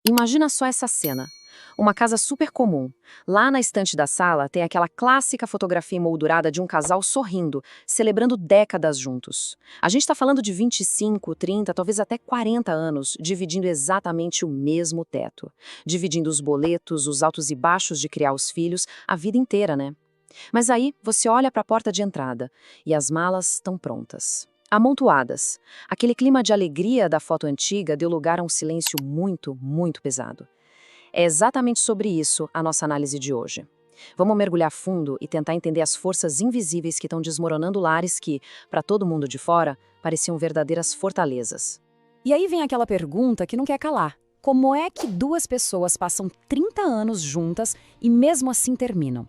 Imagina só essa cena. Uma casa super comum. Lá na estante da sala tem aquela clássica fotografia emoldurada de um casal sorrindo, celebrando décadas juntos. A gente está falando de 25, 30, talvez até 40 anos, dividindo exatamente o mesmo teto. Dividindo os boletos, os altos e baixos de criar os filhos, a vida inteira, né? Mas aí você olha para a porta de entrada e as malas estão prontas. Amontoadas. Aquele clima de alegria da foto antiga deu lugar a um silêncio muito, muito pesado. É exatamente sobre isso a nossa análise de hoje. Vamos mergulhar fundo e tentar entender as forças invisíveis que estão desmoronando lares que, para todo mundo de fora, pareciam verdadeiras fortalezas. E aí vem aquela pergunta que não quer calar. Como é que duas pessoas passam 30 anos juntas e mesmo assim terminam?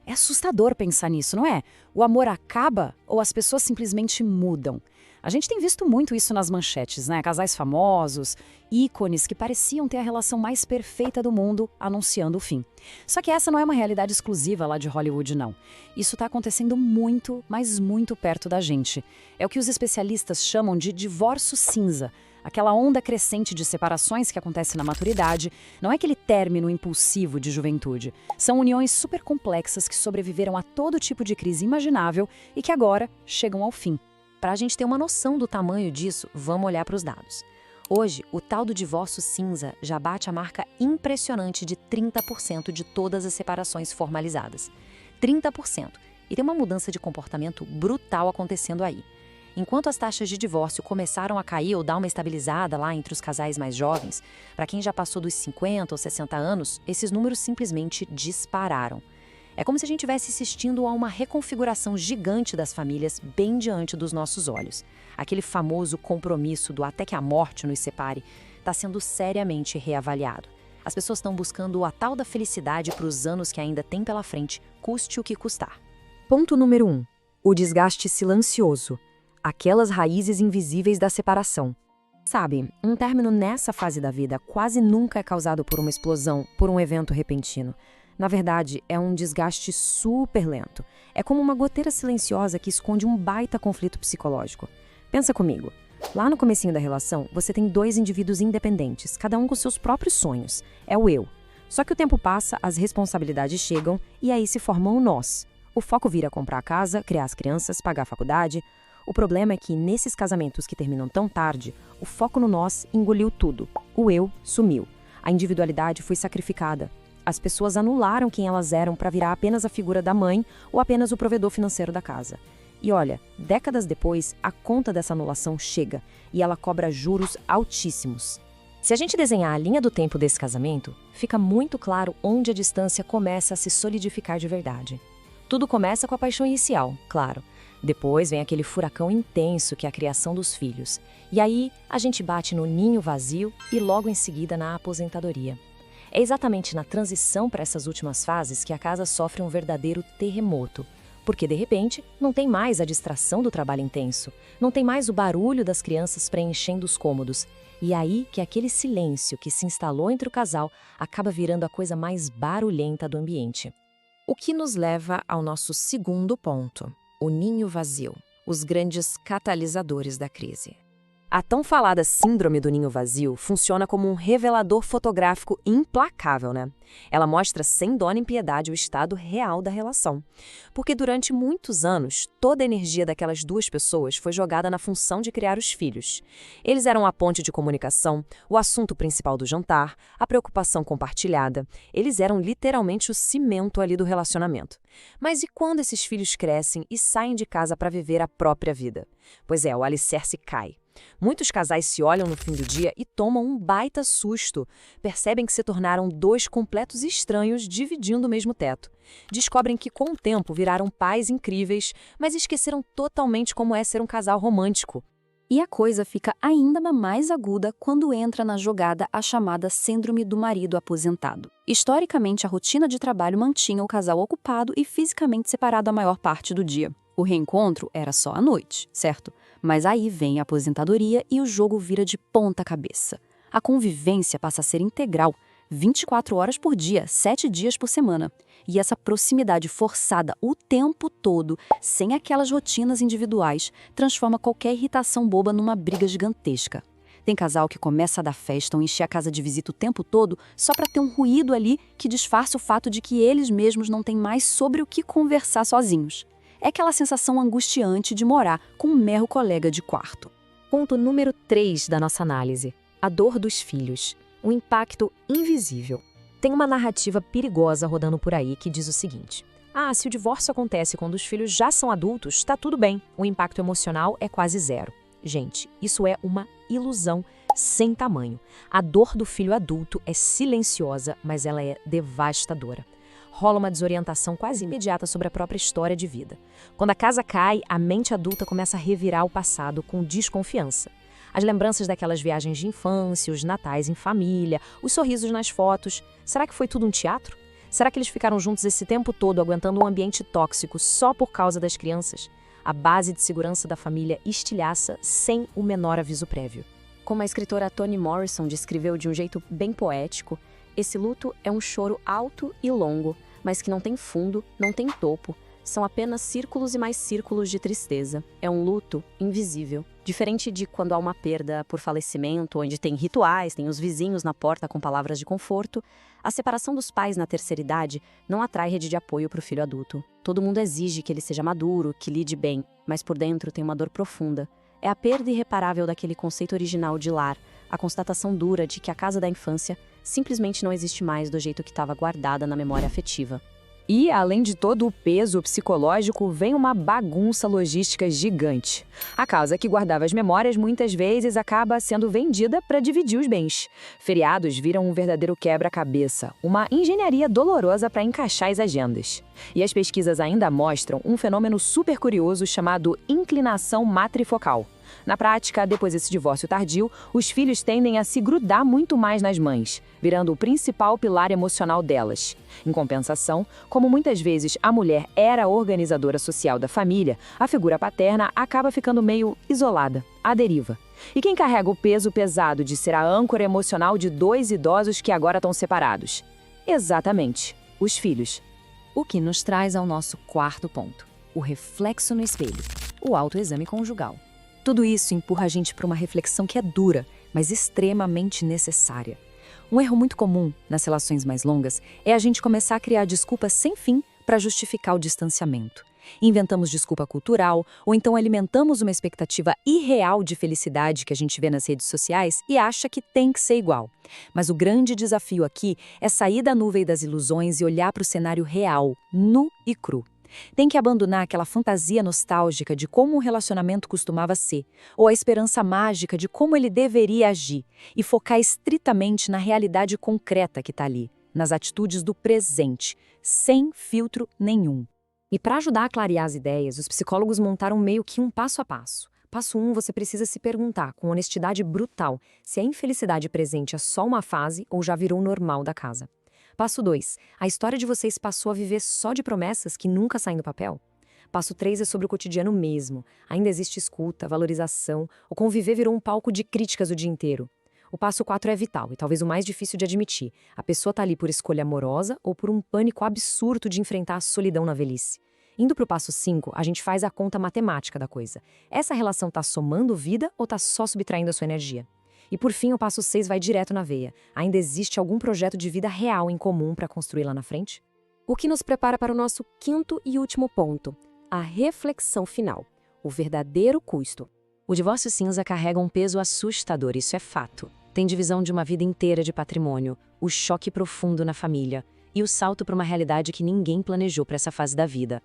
É assustador pensar nisso, não é? O amor acaba ou as pessoas simplesmente mudam? A gente tem visto muito isso nas manchetes, né? Casais famosos, ícones que pareciam ter a relação mais perfeita do mundo anunciando o fim. Só que essa não é uma realidade exclusiva lá de Hollywood, não. Isso está acontecendo muito, mas muito perto da gente. É o que os especialistas chamam de divórcio cinza. Aquela onda crescente de separações que acontece na maturidade não é aquele término impulsivo de juventude. São uniões super complexas que sobreviveram a todo tipo de crise imaginável e que agora chegam ao fim. Para a gente ter uma noção do tamanho disso, vamos olhar para os dados. Hoje, o tal do divórcio cinza já bate a marca impressionante de 30% de todas as separações formalizadas. 30%. E tem uma mudança de comportamento brutal acontecendo aí. Enquanto as taxas de divórcio começaram a cair ou dar uma estabilizada lá entre os casais mais jovens, para quem já passou dos 50 ou 60 anos, esses números simplesmente dispararam. É como se a gente estivesse assistindo a uma reconfiguração gigante das famílias bem diante dos nossos olhos. Aquele famoso compromisso do até que a morte nos separe está sendo seriamente reavaliado. As pessoas estão buscando a tal da felicidade para os anos que ainda tem pela frente, custe o que custar. Ponto número 1. O desgaste silencioso. Aquelas raízes invisíveis da separação. Sabe, um término nessa fase da vida quase nunca é causado por uma explosão, por um evento repentino. Na verdade, é um desgaste super lento. É como uma goteira silenciosa que esconde um baita conflito psicológico. Pensa comigo. Lá no comecinho da relação, você tem dois indivíduos independentes, cada um com seus próprios sonhos. É o eu. Só que o tempo passa, as responsabilidades chegam e aí se formam o nós. O foco vira comprar a casa, criar as crianças, pagar a faculdade. O problema é que, nesses casamentos que terminam tão tarde, o foco no nós engoliu tudo. O eu sumiu. A individualidade foi sacrificada. As pessoas anularam quem elas eram para virar apenas a figura da mãe ou apenas o provedor financeiro da casa. E olha, décadas depois, a conta dessa anulação chega e ela cobra juros altíssimos. Se a gente desenhar a linha do tempo desse casamento, fica muito claro onde a distância começa a se solidificar de verdade. Tudo começa com a paixão inicial, claro. Depois vem aquele furacão intenso que é a criação dos filhos. E aí a gente bate no ninho vazio e logo em seguida na aposentadoria. É exatamente na transição para essas últimas fases que a casa sofre um verdadeiro terremoto. Porque, de repente, não tem mais a distração do trabalho intenso, não tem mais o barulho das crianças preenchendo os cômodos. E é aí que aquele silêncio que se instalou entre o casal acaba virando a coisa mais barulhenta do ambiente. O que nos leva ao nosso segundo ponto, o ninho vazio, os grandes catalisadores da crise. A tão falada síndrome do ninho vazio funciona como um revelador fotográfico implacável, né? Ela mostra sem dó nem piedade o estado real da relação. Porque durante muitos anos, toda a energia daquelas duas pessoas foi jogada na função de criar os filhos. Eles eram a ponte de comunicação, o assunto principal do jantar, a preocupação compartilhada. Eles eram literalmente o cimento ali do relacionamento. Mas e quando esses filhos crescem e saem de casa para viver a própria vida? Pois é, o alicerce cai. Muitos casais se olham no fim do dia e tomam um baita susto. Percebem que se tornaram dois completos estranhos dividindo o mesmo teto. Descobrem que com o tempo viraram pais incríveis, mas esqueceram totalmente como é ser um casal romântico. E a coisa fica ainda mais aguda quando entra na jogada a chamada síndrome do marido aposentado. Historicamente, a rotina de trabalho mantinha o casal ocupado e fisicamente separado a maior parte do dia. O reencontro era só à noite, certo? Mas aí vem a aposentadoria e o jogo vira de ponta cabeça. A convivência passa a ser integral, 24 horas por dia, 7 dias por semana. E essa proximidade forçada o tempo todo, sem aquelas rotinas individuais, transforma qualquer irritação boba numa briga gigantesca. Tem casal que começa a dar festa ou encher a casa de visita o tempo todo só para ter um ruído ali que disfarça o fato de que eles mesmos não têm mais sobre o que conversar sozinhos. É aquela sensação angustiante de morar com um mero colega de quarto. Ponto número 3 da nossa análise: a dor dos filhos. Um impacto invisível. Tem uma narrativa perigosa rodando por aí que diz o seguinte: se o divórcio acontece quando os filhos já são adultos, está tudo bem, o impacto emocional é quase zero. Gente, isso é uma ilusão sem tamanho. A dor do filho adulto é silenciosa, mas ela é devastadora. Rola uma desorientação quase imediata sobre a própria história de vida. Quando a casa cai, a mente adulta começa a revirar o passado com desconfiança. As lembranças daquelas viagens de infância, os natais em família, os sorrisos nas fotos. Será que foi tudo um teatro? Será que eles ficaram juntos esse tempo todo aguentando um ambiente tóxico só por causa das crianças? A base de segurança da família estilhaça sem o menor aviso prévio. Como a escritora Toni Morrison descreveu de um jeito bem poético, esse luto é um choro alto e longo, mas que não tem fundo, não tem topo. São apenas círculos e mais círculos de tristeza. É um luto invisível. Diferente de quando há uma perda por falecimento, onde tem rituais, tem os vizinhos na porta com palavras de conforto, a separação dos pais na terceira idade não atrai rede de apoio para o filho adulto. Todo mundo exige que ele seja maduro, que lide bem, mas por dentro tem uma dor profunda. É a perda irreparável daquele conceito original de lar, a constatação dura de que a casa da infância simplesmente não existe mais do jeito que estava guardada na memória afetiva. E, além de todo o peso psicológico, vem uma bagunça logística gigante. A casa que guardava as memórias muitas vezes acaba sendo vendida para dividir os bens. Feriados viram um verdadeiro quebra-cabeça, uma engenharia dolorosa para encaixar as agendas. E as pesquisas ainda mostram um fenômeno super curioso chamado inclinação matrifocal. Na prática, depois desse divórcio tardio, os filhos tendem a se grudar muito mais nas mães, virando o principal pilar emocional delas. Em compensação, como muitas vezes a mulher era a organizadora social da família, a figura paterna acaba ficando meio isolada, à deriva. E quem carrega o peso pesado de ser a âncora emocional de dois idosos que agora estão separados? Exatamente, os filhos. O que nos traz ao nosso quarto ponto: o reflexo no espelho, o autoexame conjugal. Tudo isso empurra a gente para uma reflexão que é dura, mas extremamente necessária. Um erro muito comum nas relações mais longas é a gente começar a criar desculpas sem fim para justificar o distanciamento. Inventamos desculpa cultural, ou então alimentamos uma expectativa irreal de felicidade que a gente vê nas redes sociais e acha que tem que ser igual. Mas o grande desafio aqui é sair da nuvem das ilusões e olhar para o cenário real, nu e cru. Tem que abandonar aquela fantasia nostálgica de como um relacionamento costumava ser, ou a esperança mágica de como ele deveria agir, e focar estritamente na realidade concreta que está ali, nas atitudes do presente, sem filtro nenhum. E para ajudar a clarear as ideias, os psicólogos montaram meio que um passo a passo. Passo 1, você precisa se perguntar, com honestidade brutal, se a infelicidade presente é só uma fase ou já virou o normal da casa. Passo 2. A história de vocês passou a viver só de promessas que nunca saem do papel? Passo 3 é sobre o cotidiano mesmo. Ainda existe escuta, valorização, o conviver virou um palco de críticas o dia inteiro. O passo 4 é vital e talvez o mais difícil de admitir. A pessoa está ali por escolha amorosa ou por um pânico absurdo de enfrentar a solidão na velhice. Indo para o passo 5, a gente faz a conta matemática da coisa. Essa relação está somando vida ou está só subtraindo a sua energia? E por fim, o passo 6 vai direto na veia. Ainda existe algum projeto de vida real em comum para construir lá na frente? O que nos prepara para o nosso quinto e último ponto, a reflexão final, o verdadeiro custo. O divórcio cinza carrega um peso assustador, isso é fato. Tem divisão de uma vida inteira de patrimônio, o choque profundo na família e o salto para uma realidade que ninguém planejou para essa fase da vida.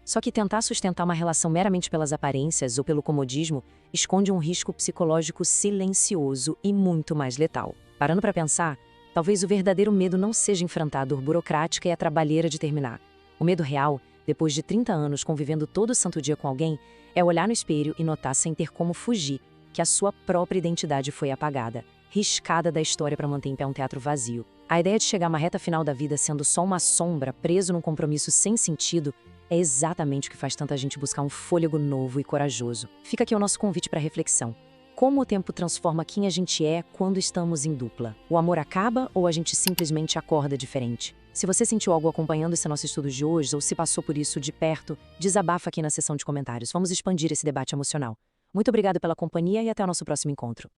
Só que tentar sustentar uma relação meramente pelas aparências ou pelo comodismo esconde um risco psicológico silencioso e muito mais letal. Parando para pensar, talvez o verdadeiro medo não seja enfrentar a dor burocrática e a trabalheira de terminar. O medo real, depois de 30 anos convivendo todo santo dia com alguém, é olhar no espelho e notar sem ter como fugir que a sua própria identidade foi apagada, riscada da história para manter em pé um teatro vazio. A ideia de chegar a uma reta final da vida sendo só uma sombra, preso num compromisso sem sentido, é exatamente o que faz tanta gente buscar um fôlego novo e corajoso. Fica aqui o nosso convite para reflexão. Como o tempo transforma quem a gente é quando estamos em dupla? O amor acaba ou a gente simplesmente acorda diferente? Se você sentiu algo acompanhando esse nosso estudo de hoje ou se passou por isso de perto, desabafa aqui na seção de comentários. Vamos expandir esse debate emocional. Muito obrigada pela companhia e até o nosso próximo encontro.